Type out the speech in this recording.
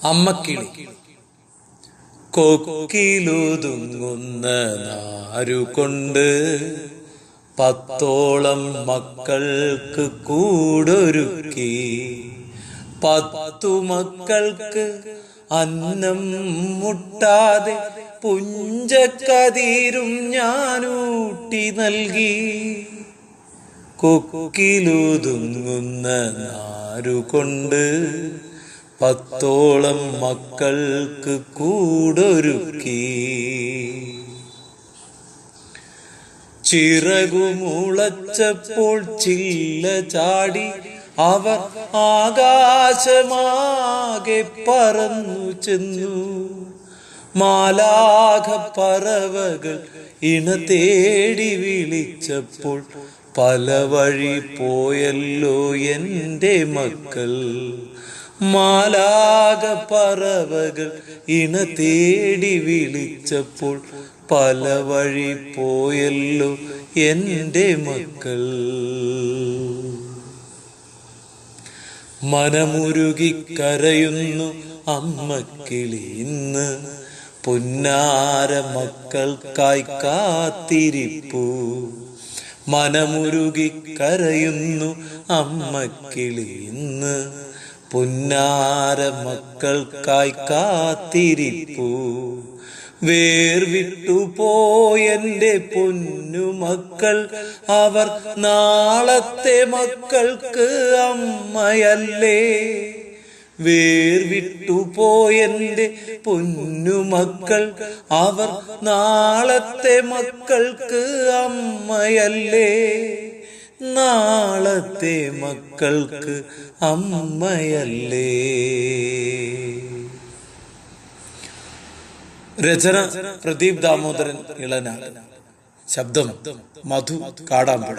അമ്മക്കിളി. കൊക്കിലുതുങ്ങുന്ന നാരുകൊണ്ട് 10ഓളം മക്കൾക്ക് കൂടൊരുക്കി. 10 മക്കൾക്ക് അന്നം മുട്ടാതെ പുഞ്ചക്കതിരും ഞാനൂട്ടി നൽകി. കൊക്കിലുതുങ്ങുന്ന നാരുകൊണ്ട് 10ഓളം മക്കൾക്ക് കൂടൊരുക്കി. ചിറകുമുളച്ചപ്പോൾ ചില്ല ചാടി അവർ ആകാശമാകെ പറന്നു ചെന്നു. മാലാഖ പറവകൾ ഇണ തേടി വിളിച്ചപ്പോൾ പല വഴി പോയല്ലോ എൻ്റെ മക്കൾ. മാലാഖ പറവകൾ ഇണ തേടി വിളിച്ചപ്പോൾ പല വഴി പോയല്ലോ എൻ്റെ മക്കൾ. മനമുരുകി കരയുന്നു അമ്മക്കിളി ഇന്ന്. പുന്നാര മക്കൾക്കായി കാത്തിരിപ്പു. മനമുരുകി കരയുന്നു അമ്മക്കിളി ഇന്ന്. പുന്നാര മക്കൾക്കായി കാത്തിരിപ്പു. വേർവിട്ടു പോയെന്റെ പൊന്നുമക്കൾ അവർ നാളത്തെ മക്കൾക്ക് അമ്മയല്ലേ. വേർവിട്ടു പോയെന്റെ പൊന്നുമക്കൾ അവർ നാളത്തെ മക്കൾക്ക് അമ്മയല്ലേ. നാളത്തെ മക്കൾക്ക് അമ്മയല്ലേ. രചന പ്രദീപ് ദാമോദരൻ ഇളനാട്. ശബ്ദം മധു കാടാമ്പുഴ.